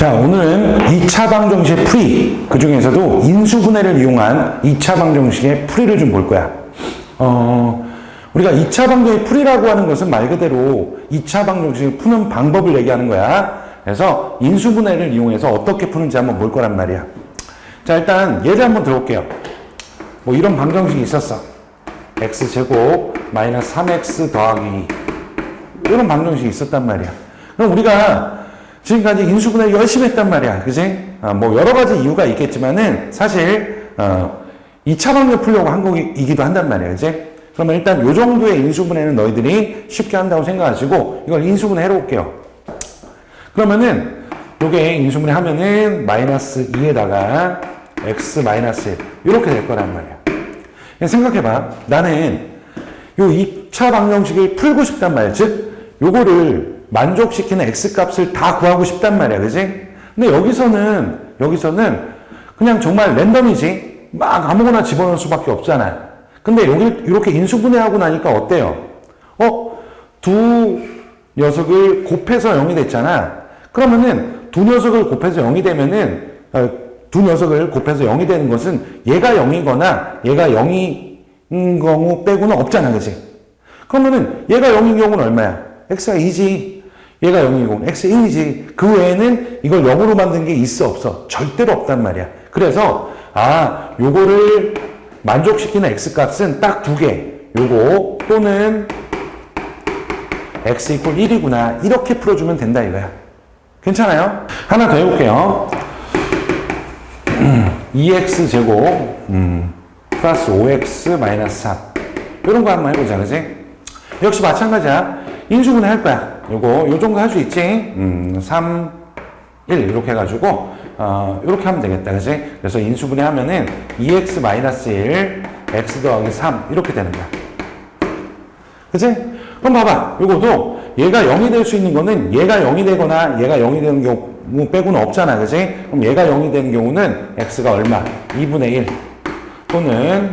자, 오늘은 2차 방정식의 풀이, 그 중에서도 인수분해를 이용한 2차 방정식의 풀이를 좀 볼 거야. 우리가 2차 방정식의 풀이라고 하는 것은 말 그대로 2차 방정식을 푸는 방법을 얘기하는 거야. 그래서 인수분해를 이용해서 어떻게 푸는지 한번 볼 거란 말이야. 자, 일단 예를 한번 들어볼게요. 뭐 이런 방정식이 있었어. x제곱 마이너스 3x 더하기 2. 이런 방정식이 있었단 말이야. 그럼 우리가 지금까지 인수분해 열심히 했단 말이야. 그지? 뭐 여러 가지 이유가 있겠지만은 사실 2차 방정식 풀려고 한 거이기도 한단 말이야. 그지? 그러면 일단 요 정도의 인수분해는 너희들이 쉽게 한다고 생각하시고 이걸 인수분해 해로 볼게요. 그러면은 요게 인수분해 하면은 마이너스 2에다가 x 마이너스 1 이렇게 될 거란 말이야. 생각해봐. 나는 요 2차 방정식을 풀고 싶단 말이야. 즉 요거를 만족시키는 x값을 다 구하고 싶단 말이야. 그지? 근데 여기서는 그냥 정말 랜덤이지. 막 아무거나 집어넣을 수밖에 없잖아. 근데 여기 이렇게 인수분해하고 나니까 어때요? 두 녀석을 곱해서 0이 됐잖아. 그러면은 두 녀석을 곱해서 0이 되면은 두 녀석을 곱해서 0이 되는 것은 얘가 0이거나 얘가 0인 경우 빼고는 없잖아. 그지? 그러면은 얘가 0인 경우는 얼마야? x가 2지. 얘가 0인 경우는 x가 1이지. 그 외에는 이걸 0으로 만든 게 있어 없어? 절대로 없단 말이야. 그래서 요거를 만족시키는 x값은 딱 두 개. 요거 또는 x 이퀄 1이구나. 이렇게 풀어주면 된다 이거야. 괜찮아요? 하나 더 해볼게요. 2x제곱 플러스 5x 마이너스 3 이런 거 한번 해보자. 그지? 역시 마찬가지야. 인수분해 할 거야. 요 정도 할 수 있지? 3, 1 이렇게 해가지고 이렇게 하면 되겠다. 그지? 그래서 인수분해 하면은 2x 마이너스 1 x 더하기 3 이렇게 되는 거야. 그지? 그럼 봐봐. 요거도 얘가 0이 될 수 있는 거는 얘가 0이 되거나 얘가 0이 되는 경우 빼고는 없잖아. 그지? 그럼 얘가 0이 되는 경우는 x가 얼마? 2분의 1 또는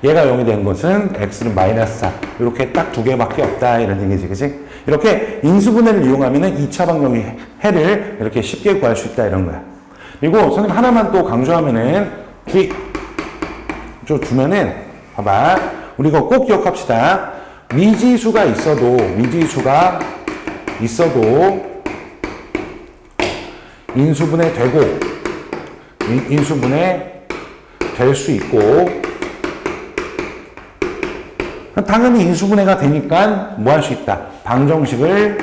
얘가 0이 된 것은 x는 마이너스 4 이렇게 딱 두 개밖에 없다 이런 얘기지. 그지? 이렇게 인수분해를 이용하면은 2차 방정식 해를 이렇게 쉽게 구할 수 있다 이런 거야. 그리고 선생님 하나만 또 강조하면은 주면은 봐봐. 우리 이거 꼭 기억합시다. 미지수가 있어도 인수분해 되고 인수분해 될 수 있고 당연히 인수분해가 되니까 뭐 할 수 있다? 방정식을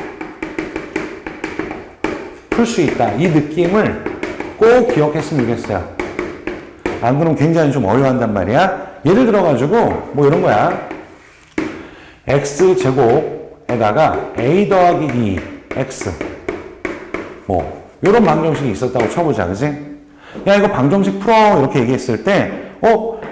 풀 수 있다. 이 느낌을 꼭 기억했으면 좋겠어요. 안 그러면 굉장히 좀 어려워한단 말이야. 예를 들어가지고 뭐 이런 거야. x제곱에다가 a 더하기 2 x 뭐 이런 방정식이 있었다고 쳐보자. 그지? 야 이거 방정식 풀어 이렇게 얘기했을 때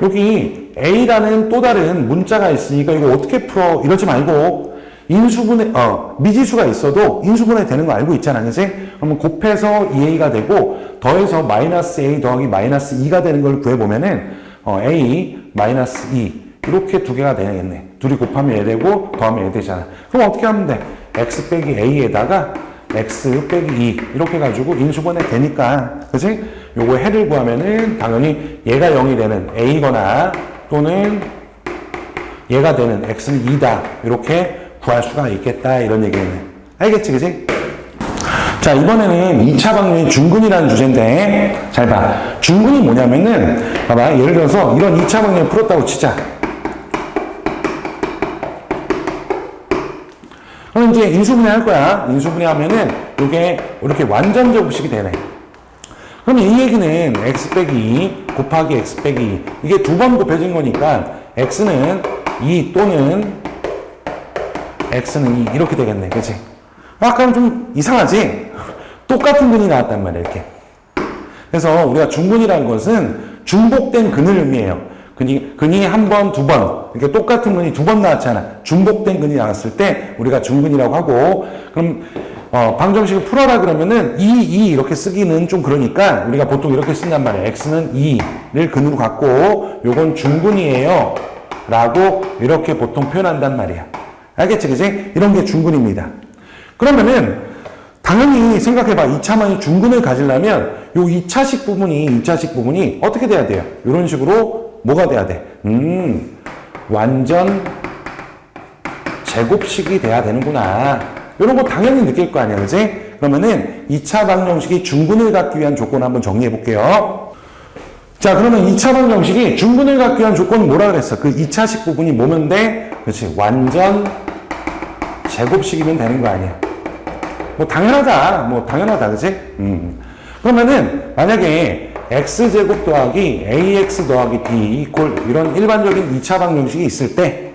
여기 a라는 또 다른 문자가 있으니까 이거 어떻게 풀어 이러지 말고 인수분해 미지수가 있어도 인수분해 되는 거 알고 있잖아. 그지? 그러면 곱해서 2a가 되고 더해서 마이너스 a 더하기 마이너스 2가 되는 걸 구해보면은 a 마이너스 2 이렇게 두 개가 되겠네. 둘이 곱하면 얘 되고 더하면 얘 되잖아. 그럼 어떻게 하면 돼? x 빼기 a에다가 x 빼기 2 이렇게 해가지고 인수분해 되니까 그치? 요거 해를 구하면은 당연히 얘가 0이 되는 a거나 또는 얘가 되는 x는 2다 이렇게 구할 수가 있겠다 이런 얘기겠네. 알겠지? 그치? 자, 이번에는 2차 방정식 중근이라는 주제인데 잘 봐. 중근이 뭐냐면은 봐봐. 예를 들어서 이런 2차 방정식을 풀었다고 치자. 그럼 이제 인수분해 할 거야. 인수분해 하면은 이게 이렇게 완전 제곱식이 되네. 그럼 이 얘기는 x 빼기 2 곱하기 x 빼기 2 이게 두 번 곱해진 거니까 x는 2 또는 x는 2 이렇게 되겠네. 그치? 아까는 좀 이상하지? 똑같은 근이 나왔단 말이야. 이렇게. 그래서 우리가 중근이라는 것은 중복된 근을 의미해요. 근이 한 번, 두 번, 이렇게 똑같은 근이 두 번 나왔잖아. 중복된 근이 나왔을 때 우리가 중근이라고 하고, 그럼 방정식을 풀어라 그러면은 2 이렇게 쓰기는 좀 그러니까 우리가 보통 이렇게 쓴단 말이야. x는 2를 근으로 갖고 요건 중근이에요 라고 이렇게 보통 표현한단 말이야. 알겠지? 그지? 이런 게 중근입니다. 그러면은 당연히 생각해봐. 2차만이 중근을 가지려면 요 2차식 부분이 어떻게 돼야 돼요? 이런 식으로 뭐가 돼야 돼? 완전 제곱식이 돼야 되는구나. 이런 거 당연히 느낄 거 아니야, 그지? 그러면은 2차 방정식이 중근을 갖기 위한 조건 한번 정리해 볼게요. 자, 그러면 2차 방정식이 중근을 갖기 위한 조건은 뭐라 그랬어? 그 2차식 부분이 뭐면 돼? 그렇지. 완전 제곱식이면 되는 거 아니야. 뭐 당연하다, 그치? 그러면은 만약에 x제곱 더하기 ax 더하기 b 이퀄 이런 일반적인 2차 방정식이 있을 때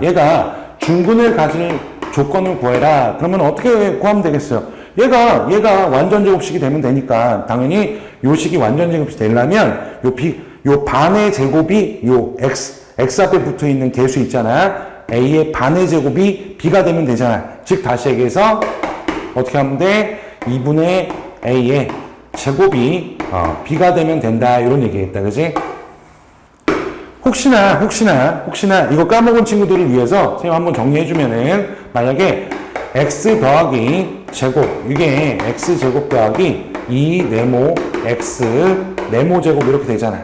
얘가 중근을 가질 조건을 구해라. 그러면 어떻게 구하면 되겠어요? 얘가 완전 제곱식이 되면 되니까 당연히 요 식이 완전 제곱식이 되려면 요 반의 제곱이 요 x 앞에 붙어 있는 개수 있잖아. a의 반의 제곱이 b가 되면 되잖아. 즉 다시 얘기해서 어떻게 하면 돼? 2분의 a의 제곱이 b가 되면 된다. 이런 얘기겠다. 그지? 혹시나 이거 까먹은 친구들을 위해서 선생님 한번 정리해주면은 만약에 x 더하기 제곱 이게 x 제곱 더하기 2 네모 x 네모 제곱 이렇게 되잖아.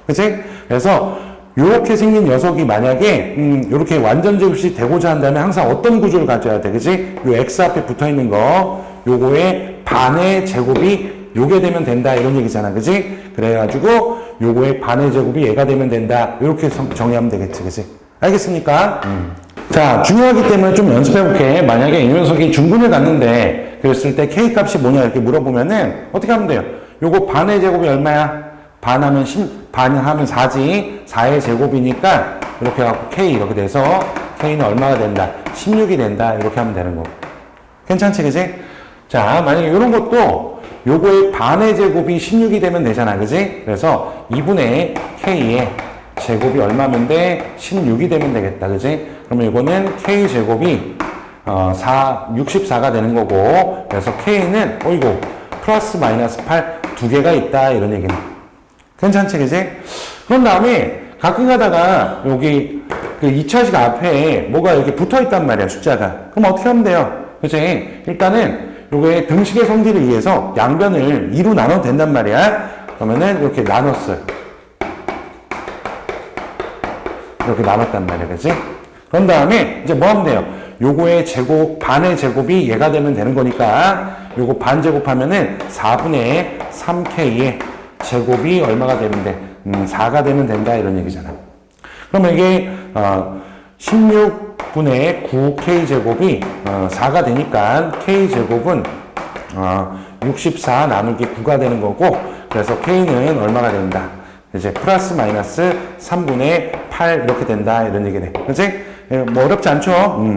그치? 그래서 요렇게 생긴 녀석이 만약에 요렇게 완전 제곱이 되고자 한다면 항상 어떤 구조를 가져야 돼? 그치? 요 x 앞에 붙어있는 거 요거의 반의 제곱이 요게 되면 된다 이런 얘기잖아. 그치? 그래가지고 요거의 반의 제곱이 얘가 되면 된다 이렇게 정의하면 되겠지. 그치? 알겠습니까? 자, 중요하기 때문에 좀 연습해볼게. 만약에 이 녀석이 중근을 갖는데 그랬을 때 k 값이 뭐냐 이렇게 물어보면은 어떻게 하면 돼요? 요거 반의 제곱이 얼마야? 반하면 4지. 4의 제곱이니까 이렇게 해갖고 k 이렇게 돼서 k는 얼마가 된다? 16이 된다. 이렇게 하면 되는 거고. 괜찮지, 그지? 자, 만약에 이런 것도 요거의 반의 제곱이 16이 되면 되잖아, 그지? 그래서 2분의 k의 제곱이 얼마면 돼? 16이 되면 되겠다, 그지? 그러면 이거는 k 제곱이 64가 되는 거고, 그래서 k는 어이구 플러스 마이너스 8 두 개가 있다 이런 얘기는. 괜찮지, 그지? 그런 다음에 가끔 가다가 여기 그 2차식 앞에 뭐가 이렇게 붙어 있단 말이야, 숫자가. 그럼 어떻게 하면 돼요? 그지? 일단은 요거의 등식의 성질을 위해서 양변을 2로 나눠도 된단 말이야. 그러면은 이렇게 나눴어요. 이렇게 나눴단 말이야, 그지? 그런 다음에 이제 뭐 하면 돼요? 요거의 제곱, 반의 제곱이 얘가 되면 되는 거니까 요거 반 제곱하면은 4분의 3k의 제곱이 얼마가 되면 돼? 4가 되면 된다 이런 얘기잖아. 그러면 이게 16분의 9k 제곱이 4가 되니까 k 제곱은 64 나누기 9가 되는 거고, 그래서 k는 얼마가 된다? 이제 플러스 마이너스 3분의 8 이렇게 된다 이런 얘기네. 그치? 뭐 어렵지 않죠?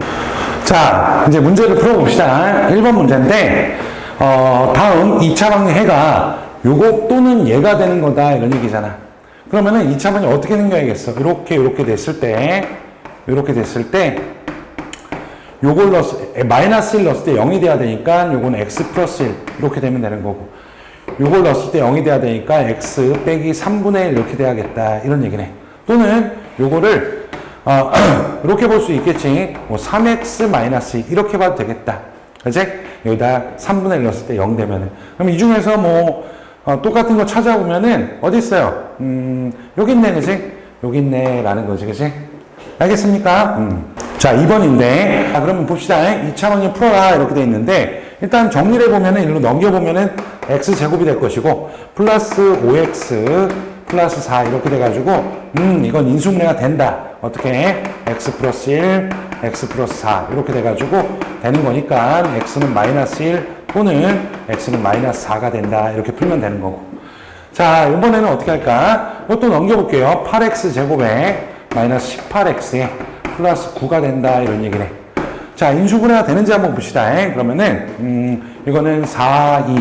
자, 이제 문제를 풀어봅시다. 1번 문제인데 다음 2차 방정 해가 요거 또는 얘가 되는 거다 이런 얘기잖아. 그러면은 2차 방정이 어떻게 생겨야겠어? 이렇게 됐을 때 요걸 마이너스 1 넣었을 때 0이 돼야 되니까 요거는 x 플러스 1 이렇게 되면 되는 거고, 요걸 넣었을 때 0이 돼야 되니까 x 빼기 3분의 1 이렇게 돼야겠다 이런 얘기네. 또는 요거를 이렇게 볼 수 있겠지. 뭐 3x 마이너스 2 이렇게 봐도 되겠다. 그치? 여기다 3분의 1 넣었을 때 0 되면은. 그럼 이 중에서 뭐 똑같은 거 찾아보면은 어디 있어요? 여기 있네, 그치? 여기 있네 라는 거지, 그치? 알겠습니까? 자, 2번인데 그러면 봅시다. 2차 방정 풀어라 이렇게 돼 있는데 일단 정리를 해보면은 일로 넘겨보면은 x제곱이 될 것이고 플러스 5x 플러스 4 이렇게 돼가지고 이건 인수분해가 된다. 어떻게? x 플러스 1 x 플러스 4 이렇게 돼가지고 되는 거니까 x는 마이너스 1 또는 x는 마이너스 4가 된다 이렇게 풀면 되는 거고. 자, 이번에는 어떻게 할까? 이것도 넘겨볼게요. 8x 제곱에 마이너스 18x에 플러스 9가 된다 이런 얘기네. 자, 인수분해가 되는지 한번 봅시다. 그러면은 이거는 4, 2,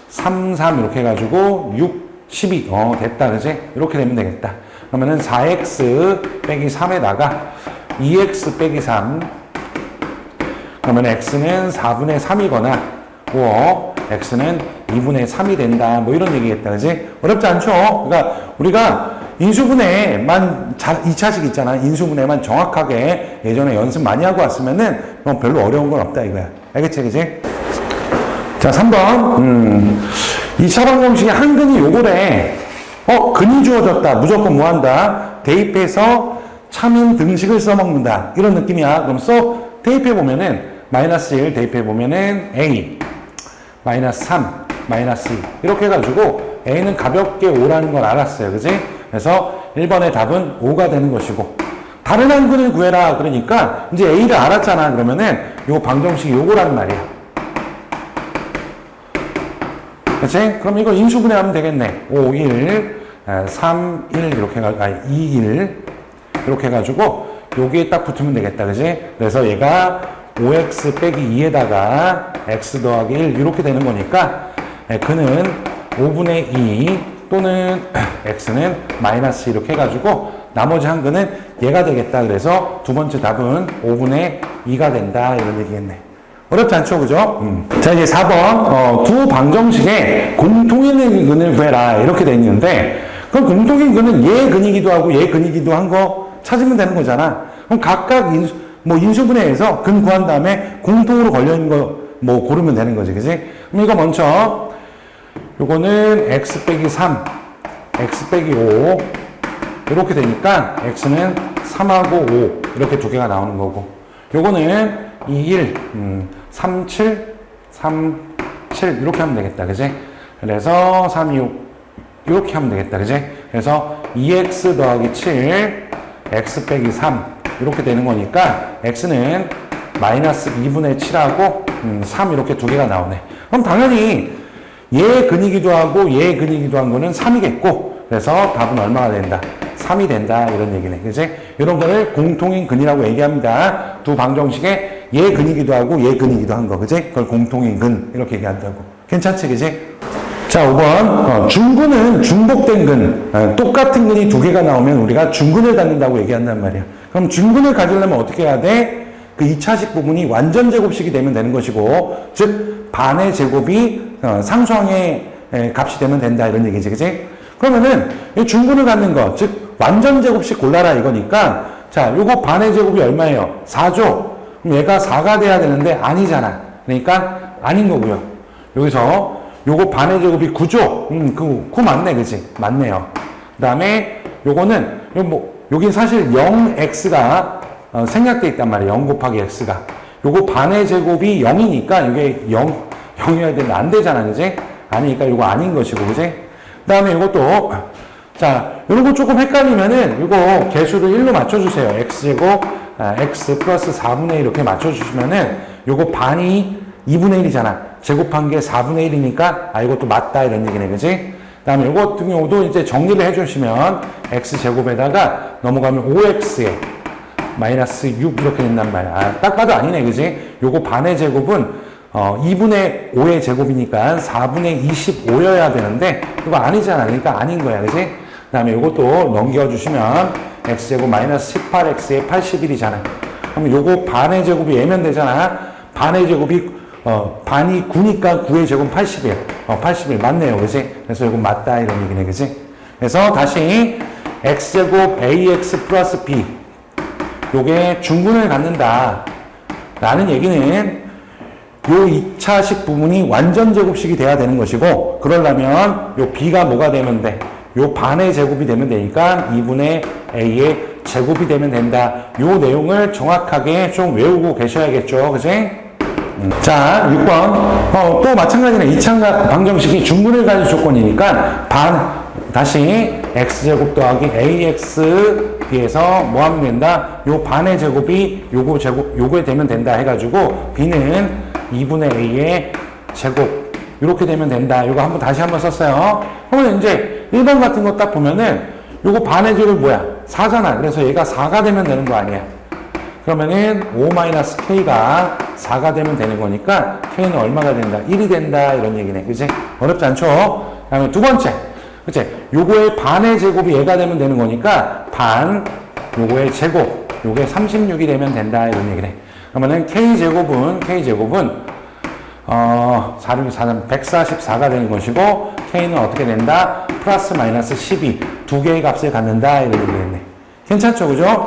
3, 3 이렇게 해가지고 6, 12 됐다, 그지? 이렇게 되면 되겠다. 그러면은 4x 빼기 3에다가 2x 빼기 3 그러면 x는 4분의 3이거나 x는 2분의 3이 된다 뭐 이런 얘기겠다, 그지? 어렵지 않죠? 그러니까 우리가 인수분해만 2차식 있잖아. 인수분해만 정확하게 예전에 연습 많이 하고 왔으면은 별로 어려운 건 없다 이거야. 알겠지, 그지? 자, 3번. 2차 방정식의 한 근이 요거래. 근이 주어졌다. 무조건 뭐 한다? 대입해서 차민 등식을 써먹는다. 이런 느낌이야. 그럼 대입해보면은, 마이너스 1 대입해보면은, A, 마이너스 3, 마이너스 2. 이렇게 해가지고, A는 가볍게 5라는 걸 알았어요. 그지? 그래서 1번의 답은 5가 되는 것이고, 다른 한 근을 구해라. 그러니까, 이제 A를 알았잖아. 그러면은, 요 방정식이 요거란 말이야. 그치? 그럼 이거 인수분해하면 되겠네. 5, 1, 3, 1 이렇게 해가지고, 2, 1 이렇게 해가지고 여기에 딱 붙으면 되겠다. 그치? 그래서 얘가 5x 빼기 2에다가 x 더하기 1 이렇게 되는 거니까 그는 5분의 2 또는 x는 마이너스 이렇게 해가지고 나머지 한 근은 얘가 되겠다. 그래서 두 번째 답은 5분의 2가 된다. 이런 얘기겠네. 어렵지 않죠? 그죠? 자, 이제 4번. 두 방정식에 공통인 근을 구해라. 이렇게 돼 있는데, 그럼 공통인 근은 얘 근이기도 하고 얘 근이기도 한 거 찾으면 되는 거잖아. 그럼 각각 인수분해해서 근 구한 다음에 공통으로 걸려있는 거 고르면 되는 거지. 그지? 그럼 이거 먼저, 요거는 x 빼기 3, x 빼기 5. 이렇게 되니까 x는 3하고 5. 이렇게 두 개가 나오는 거고. 요거는 2, 1, 3, 7, 3, 7 이렇게 하면 되겠다. 그지? 그래서 3, 2, 6 이렇게 하면 되겠다. 그지? 그래서 2x 더하기 7, x 빼기 3 이렇게 되는 거니까 x는 마이너스 2분의 7하고 3 이렇게 두 개가 나오네. 그럼 당연히 얘 근이기도 하고 얘 근이기도 한 거는 3이겠고 그래서 답은 얼마가 된다? 3이 된다. 이런 얘기네. 그지? 이런 거를 공통인 근이라고 얘기합니다. 두 방정식에 얘 근이기도 하고 얘 근이기도 한 거. 그지? 그걸 공통인 근 이렇게 얘기한다고. 괜찮지? 그지? 자, 5번. 중근은 중복된 근. 똑같은 근이 두 개가 나오면 우리가 중근을 갖는다고 얘기한단 말이야. 그럼 중근을 가지려면 어떻게 해야 돼? 그 2차식 부분이 완전 제곱식이 되면 되는 것이고, 즉, 반의 제곱이 상수항의 값이 되면 된다. 이런 얘기지. 그지? 그러면은, 이 중근을 갖는 거, 즉, 완전 제곱식 골라라 이거니까, 자, 요거 반의 제곱이 얼마예요? 4죠? 그럼 얘가 4가 돼야 되는데 아니잖아. 그러니까 아닌 거고요. 여기서 요거 반의 제곱이 9죠? 그거 맞네, 그지? 맞네요. 그 다음에 요거는, 여기 사실 0x가 생략돼 있단 말이에요. 0 곱하기 x가. 요거 반의 제곱이 0이니까 이게 0이어야 되는데 안 되잖아, 그지? 아니니까 요거 아닌 것이고, 그지? 그 다음에 요것도, 자, 요런 거 조금 헷갈리면은 요거 개수를 1로 맞춰주세요. x제곱, x 플러스 4분의 1 이렇게 맞춰주시면은 요거 반이 2분의 1이잖아. 제곱한 게 4분의 1이니까, 이것도 맞다, 이런 얘기네, 그지? 그 다음에 이거 같은 경우도 이제 정리를 해주시면, x제곱에다가 넘어가면 5x에 마이너스 6 이렇게 된단 말이야. 딱 봐도 아니네, 그지? 요거 반의 제곱은, 2분의 5의 제곱이니까 4분의 25여야 되는데, 이거 아니잖아. 그러니까 아닌 거야, 그지? 그 다음에 이것도 넘겨주시면, x제곱 마이너스 18x에 81이잖아. 그럼 요거 반의 제곱이 예면 되잖아. 반의 제곱이 반이 9니까 9의 제곱 81. 81 맞네요. 그지? 그래서 이거 맞다. 이런 얘기네. 그지? 그래서 다시 x제곱 ax 플러스 b. 요게 중근을 갖는다. 라는 얘기는 요 2차식 부분이 완전 제곱식이 돼야 되는 것이고, 그러려면 요 b가 뭐가 되면 돼? 요 반의 제곱이 되면 되니까 2분의 a의 제곱이 되면 된다. 요 내용을 정확하게 좀 외우고 계셔야겠죠. 그지? 자, 6번. 또 마찬가지네. 2차 방정식이 중근을 가질 조건이니까 다시 x제곱 더하기 ax 비해서 뭐 하면 된다? 요 반의 제곱이 요거에 되면 된다 해가지고 b는 2분의 a의 제곱 이렇게 되면 된다. 요거 다시 한번 썼어요. 그러면 이제 1번 같은 거 딱 보면은 요거 반의 제곱이 뭐야? 4잖아. 그래서 얘가 4가 되면 되는 거 아니야? 그러면은 5-k가 4가 되면 되는 거니까 k는 얼마가 된다? 1이 된다. 이런 얘기네. 그치? 어렵지 않죠? 그 다음에 두 번째. 그치? 요거의 반의 제곱이 얘가 되면 되는 거니까 요거의 제곱. 요게 36이 되면 된다. 이런 얘기네. 그러면은 k제곱은 144가 되는 것이고 k는 어떻게 된다? 플러스 마이너스 12. 두 개의 값을 갖는다. 이런 얘기겠네. 괜찮죠? 그죠?